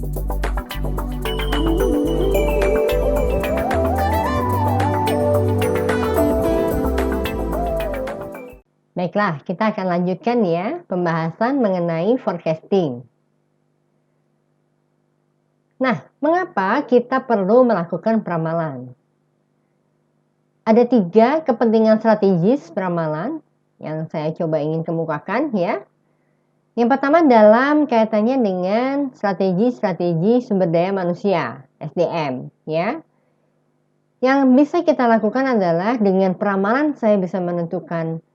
Baiklah, kita akan lanjutkan ya pembahasan mengenai forecasting. Nah, mengapa kita perlu melakukan peramalan? Ada 3 kepentingan strategis peramalan yang saya coba ingin kemukakan ya. Yang pertama dalam kaitannya dengan strategi sumber daya manusia, SDM ya. Yang bisa kita lakukan adalah dengan peramalan saya bisa menentukan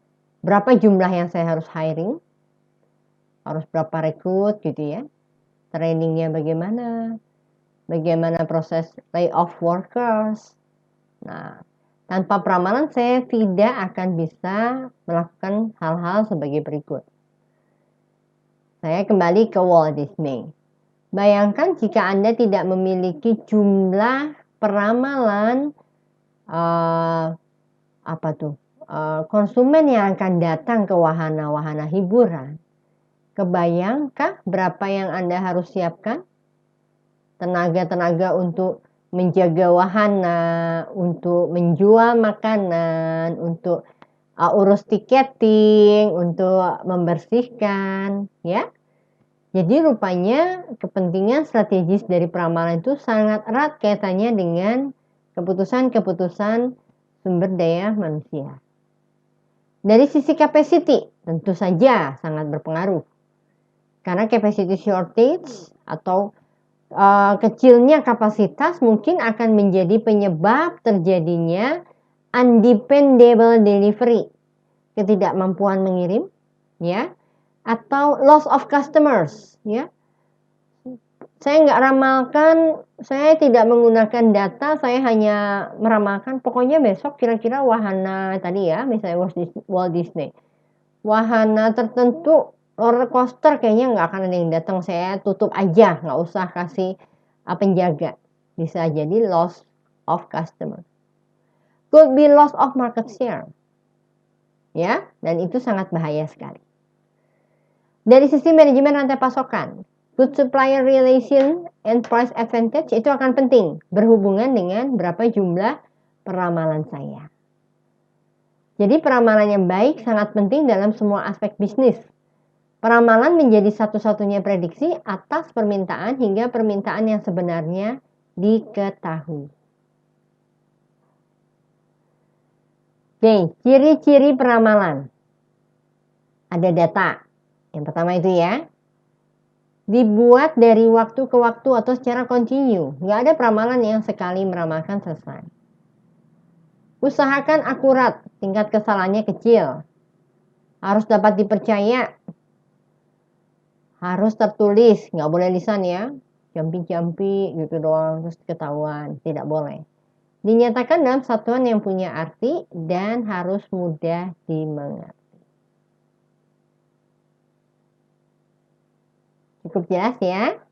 berapa jumlah yang saya harus hiring, harus berapa rekrut gitu ya, trainingnya bagaimana proses layoff workers. Nah, tanpa peramalan saya tidak akan bisa melakukan hal-hal sebagai berikut. Saya kembali ke Walt Disney. Bayangkan jika Anda tidak memiliki jumlah peramalan konsumen yang akan datang ke wahana-wahana hiburan. Kebayangkah berapa yang Anda harus siapkan? Tenaga-tenaga untuk menjaga wahana, untuk menjual makanan, untuk urus tiketing, untuk membersihkan, ya. Jadi rupanya kepentingan strategis dari peramalan itu sangat erat kaitannya dengan keputusan-keputusan sumber daya manusia. Dari sisi capacity, tentu saja sangat berpengaruh. Karena capacity shortage atau kecilnya kapasitas mungkin akan menjadi penyebab terjadinya undependable delivery, ketidakmampuan mengirim, ya, atau loss of customers, ya. Saya nggak ramalkan, saya tidak menggunakan data, saya hanya meramalkan pokoknya besok kira-kira wahana tadi ya, misalnya Walt Disney. Wahana tertentu roller coaster kayaknya nggak akan ada yang datang, saya tutup aja, nggak usah kasih penjaga. Bisa jadi loss of customer. Could be loss of market share. Ya, dan itu sangat bahaya sekali. Dari sisi manajemen rantai pasokan, good supplier relation and price advantage itu akan penting berhubungan dengan berapa jumlah peramalan saya. Jadi peramalan yang baik sangat penting dalam semua aspek bisnis. Peramalan menjadi satu-satunya prediksi atas permintaan hingga permintaan yang sebenarnya diketahui. Oke, ciri-ciri peramalan. Ada data. Yang pertama itu ya, dibuat dari waktu ke waktu atau secara kontinu. Nggak ada peramalan yang sekali meramalkan selesai. Usahakan akurat, tingkat kesalahannya kecil. Harus dapat dipercaya. Harus tertulis, nggak boleh lisan ya. Jampi-jampi gitu doang, terus ketahuan. Tidak boleh. Dinyatakan dalam satuan yang punya arti dan harus mudah dimengerti. Cukup jelas ya?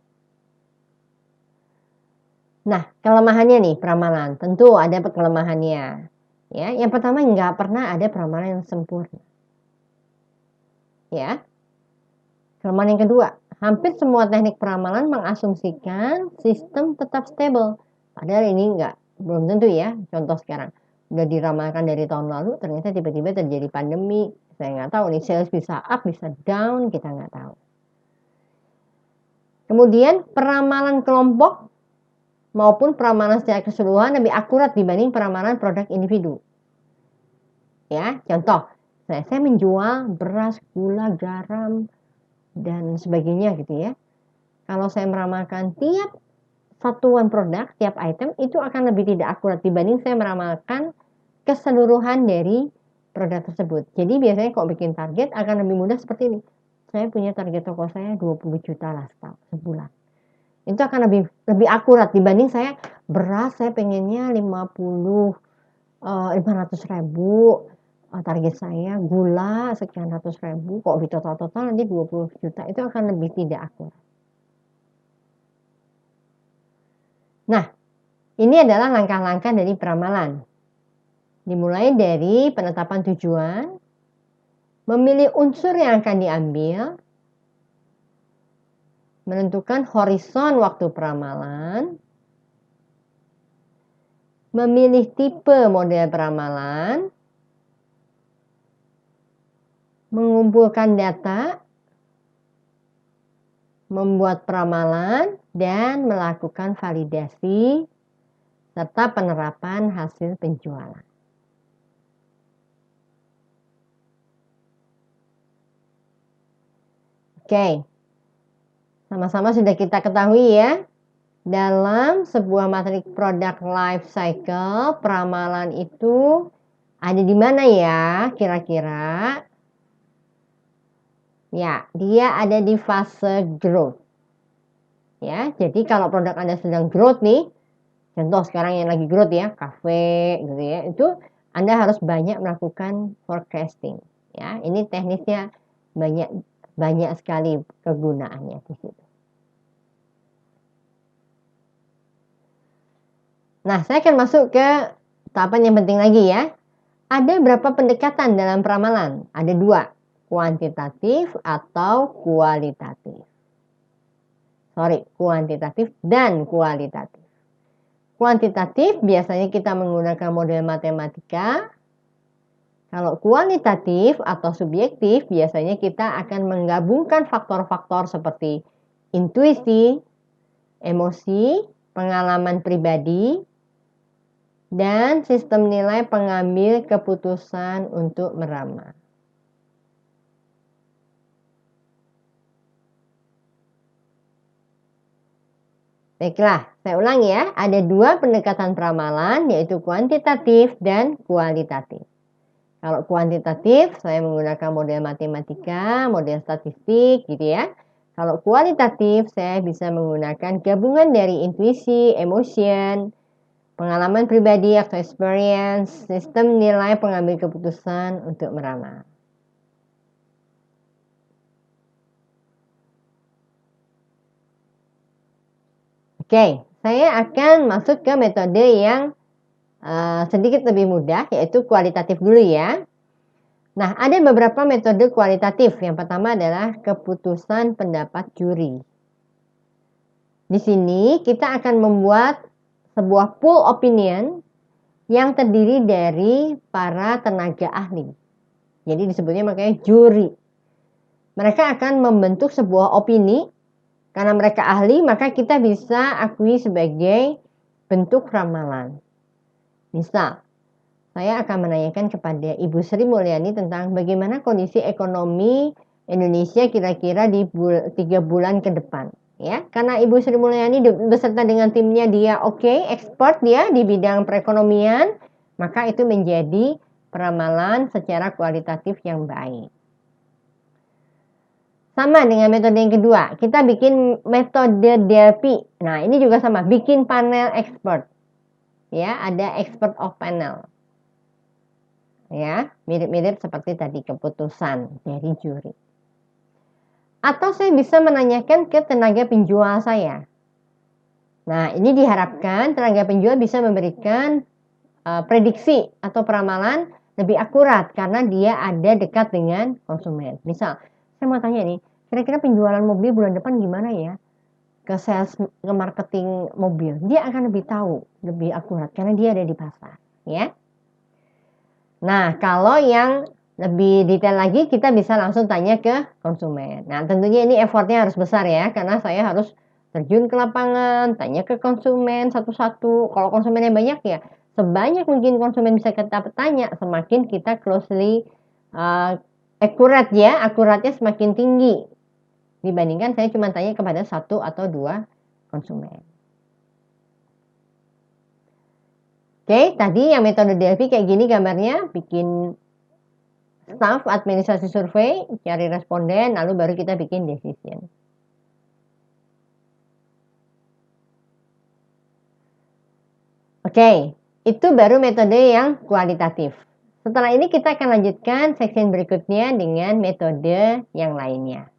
Nah, kelemahannya nih peramalan. Tentu ada kelemahannya. Ya, yang pertama nggak pernah ada peramalan yang sempurna. Ya. Kelemahan yang kedua, hampir semua teknik peramalan mengasumsikan sistem tetap stable. Padahal ini belum tentu ya. Contoh sekarang, udah diramalkan dari tahun lalu, ternyata tiba-tiba terjadi pandemi. Saya nggak tahu nih, sales bisa up, bisa down, kita nggak tahu. Kemudian peramalan kelompok maupun peramalan secara keseluruhan lebih akurat dibanding peramalan produk individu. Ya, contoh, saya menjual beras, gula, garam, dan sebagainya gitu ya. Kalau saya meramalkan tiap satuan produk, tiap item, itu akan lebih tidak akurat dibanding saya meramalkan keseluruhan dari produk tersebut. Jadi biasanya kalau bikin target akan lebih mudah seperti ini. Saya punya target toko saya 20 juta lah sebulan. Itu akan lebih akurat dibanding saya beras saya pengennya 500 ribu, target saya gula sekian ratus ribu, kok di total nanti 20 juta, itu akan lebih tidak akurat. Nah, ini adalah langkah-langkah dari peramalan. Dimulai dari penetapan tujuan, memilih unsur yang akan diambil, menentukan horizon waktu peramalan, memilih tipe model peramalan, mengumpulkan data, membuat peramalan, dan melakukan validasi, serta penerapan hasil penjualan. Oke, sama-sama sudah kita ketahui ya, dalam sebuah matrik product life cycle, peramalan itu ada di mana ya kira-kira? Ya, dia ada di fase growth. Ya, jadi kalau produk Anda sedang growth nih, contoh sekarang yang lagi growth ya, kafe gitu ya, itu Anda harus banyak melakukan forecasting. Ya, ini teknisnya banyak sekali kegunaannya di situ. Nah, saya akan masuk ke tahapan yang penting lagi ya. Ada berapa pendekatan dalam peramalan? Ada 2, kuantitatif atau kualitatif. Kuantitatif dan kualitatif. Kuantitatif biasanya kita menggunakan model matematika. Kalau kualitatif atau subjektif biasanya kita akan menggabungkan faktor-faktor seperti intuisi, emosi, pengalaman pribadi, dan sistem nilai pengambil keputusan untuk meramal. Baiklah, saya ulangi ya. Ada 2 pendekatan peramalan, yaitu kuantitatif dan kualitatif. Kalau kuantitatif, saya menggunakan model matematika, model statistik gitu ya. Kalau kualitatif, saya bisa menggunakan gabungan dari intuisi, emotion, pengalaman pribadi atau experience, sistem nilai pengambil keputusan untuk meramal. Oke, saya akan masuk ke metode yang sedikit lebih mudah, yaitu kualitatif dulu ya. Nah, ada beberapa metode kualitatif. Yang pertama adalah keputusan pendapat juri. Di sini kita akan membuat sebuah pool opinion yang terdiri dari para tenaga ahli. Jadi disebutnya makanya juri. Mereka akan membentuk sebuah opini. Karena mereka ahli, maka kita bisa akui sebagai bentuk ramalan. Misal, saya akan menanyakan kepada Ibu Sri Mulyani tentang bagaimana kondisi ekonomi Indonesia kira-kira di 3 bulan ke depan. Ya, karena Ibu Sri Mulyani beserta dengan timnya dia expert dia di bidang perekonomian, maka itu menjadi peramalan secara kualitatif yang baik. Sama dengan metode yang kedua, kita bikin metode Delphi. Nah, ini juga sama, bikin panel expert. Ya, ada expert of panel. Ya, mirip-mirip seperti tadi keputusan dari juri. Atau saya bisa menanyakan ke tenaga penjual saya. Nah, ini diharapkan tenaga penjual bisa memberikan prediksi atau peramalan lebih akurat karena dia ada dekat dengan konsumen. Misal, saya mau tanya nih, kira-kira penjualan mobil bulan depan gimana ya? Ke sales, ke marketing mobil. Dia akan lebih tahu, lebih akurat karena dia ada di pasar, ya. Nah, kalau yang lebih detail lagi kita bisa langsung tanya ke konsumen. Nah, tentunya ini effortnya harus besar ya, karena saya harus terjun ke lapangan, tanya ke konsumen satu-satu. Kalau konsumennya banyak ya, sebanyak mungkin konsumen bisa kita tanya, semakin kita closely akurat ya, akuratnya semakin tinggi dibandingkan saya cuma tanya kepada 1 atau 2 konsumen. Oke, tadi yang metode Delphi kayak gini gambarnya, bikin staff administrasi survei, cari responden, lalu baru kita bikin decision. Oke, itu baru metode yang kualitatif. Setelah ini kita akan lanjutkan section berikutnya dengan metode yang lainnya.